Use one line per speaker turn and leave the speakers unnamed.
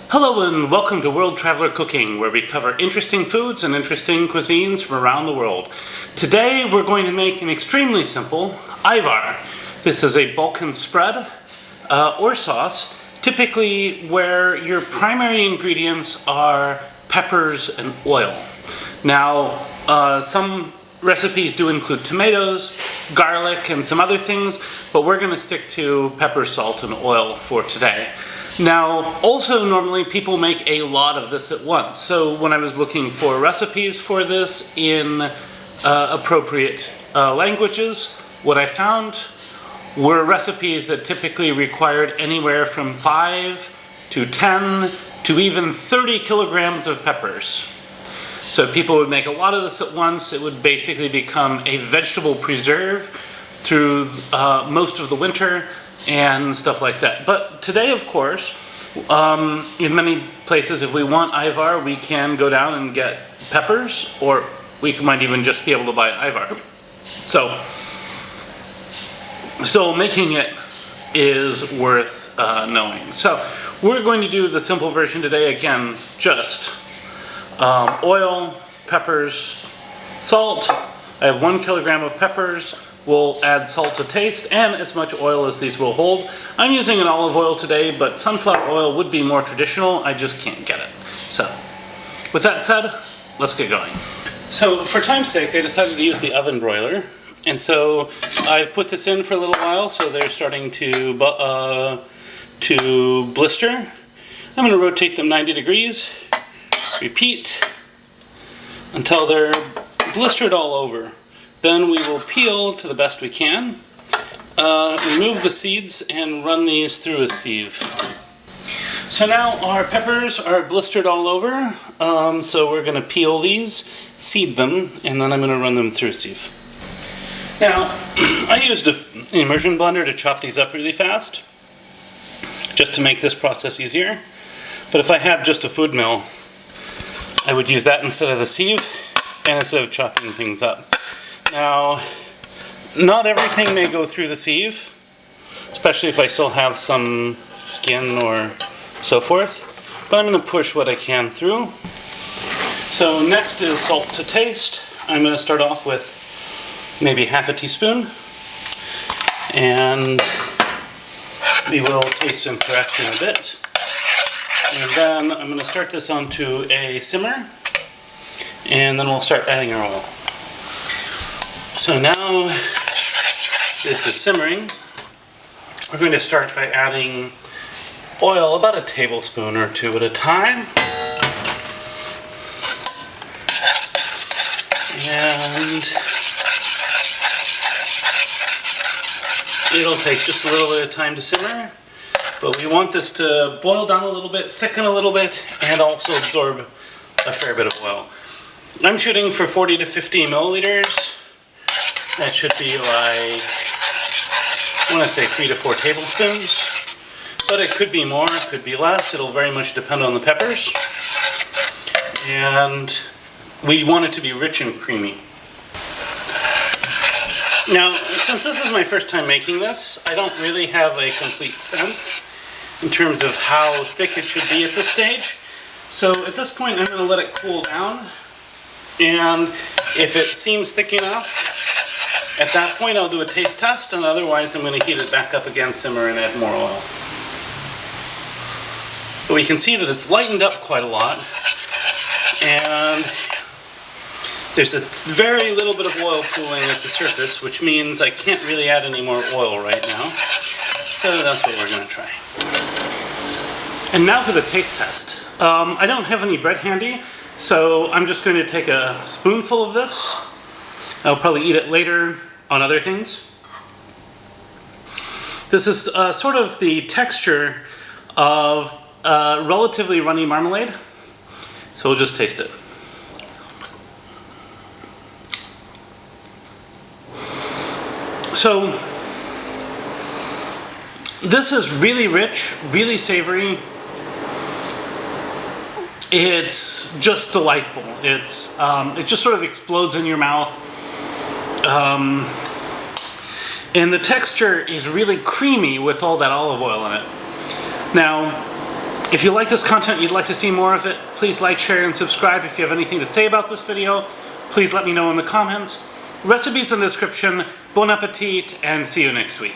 Hello and welcome to World Traveler Cooking, where we cover interesting foods and interesting cuisines from around the world. Today we're going to make an extremely simple Aivar. This is a Balkan spread or sauce, typically where your primary ingredients are peppers and oil. Now, some recipes do include tomatoes, garlic, and some other things, but we're going to stick to pepper, salt, and oil for today. Now, also normally people make a lot of this at once. So when I was looking for recipes for this in appropriate languages, what I found were recipes that typically required anywhere from 5 to 10 to even 30 kilograms of peppers. So people would make a lot of this at once. It would basically become a vegetable preserve through most of the winter and stuff like that. But today, of course, in many places, if we want Aivar, we can go down and get peppers, or we might even just be able to buy Aivar. So making it is worth knowing. So we're going to do the simple version today. Again, just oil, peppers, salt. I have 1 kilogram of peppers. We'll add salt to taste and as much oil as these will hold. I'm using an olive oil today, but sunflower oil would be more traditional. I just can't get it. So, with that said, let's get going. So, for time's sake, I decided to use the oven broiler. And so, I've put this in for a little while, so they're starting to blister. I'm going to rotate them 90 degrees. Repeat until they're blistered all over. Then we will peel to the best we can, remove the seeds, and run these through a sieve. So now our peppers are blistered all over, so we're going to peel these, seed them, and then I'm going to run them through a sieve. Now, I used an immersion blender to chop these up really fast, just to make this process easier. But if I had just a food mill, I would use that instead of the sieve, and instead of chopping things up. Now, not everything may go through the sieve, especially if I still have some skin or so forth, but I'm going to push what I can through. So next is salt to taste. I'm going to start off with maybe half a teaspoon, and we will taste and correct in a bit. And then I'm going to start this onto a simmer, and then we'll start adding our oil. So now this is simmering. We're going to start by adding oil, about a tablespoon or two at a time. And it'll take just a little bit of time to simmer, but we want this to boil down a little bit, thicken a little bit, and also absorb a fair bit of oil. I'm shooting for 40 to 50 milliliters. That should be like, I want to say 3 to 4 tablespoons, but it could be more, it could be less. It'll very much depend on the peppers. And we want it to be rich and creamy. Now, since this is my first time making this, I don't really have a complete sense in terms of how thick it should be at this stage. So at this point, I'm going to let it cool down. And if it seems thick enough, at that point I'll do a taste test, and otherwise I'm going to heat it back up again, simmer, and add more oil. But we can see that it's lightened up quite a lot, and there's a very little bit of oil pooling at the surface, which means I can't really add any more oil right now. So that's what we're going to try. And now for the taste test. I don't have any bread handy, so I'm just going to take a spoonful of this. I'll probably eat it later on other things. This is sort of the texture of relatively runny marmalade. So we'll just taste it. So this is really rich, really savory. It's just delightful. It just sort of explodes in your mouth. And the texture is really creamy with all that olive oil in it. Now, If you like this content, you'd like to see more of it, please like, share, and subscribe. If you have anything to say about this video, please let me know in the comments. Recipes in the description. Bon appetit, and see you next week.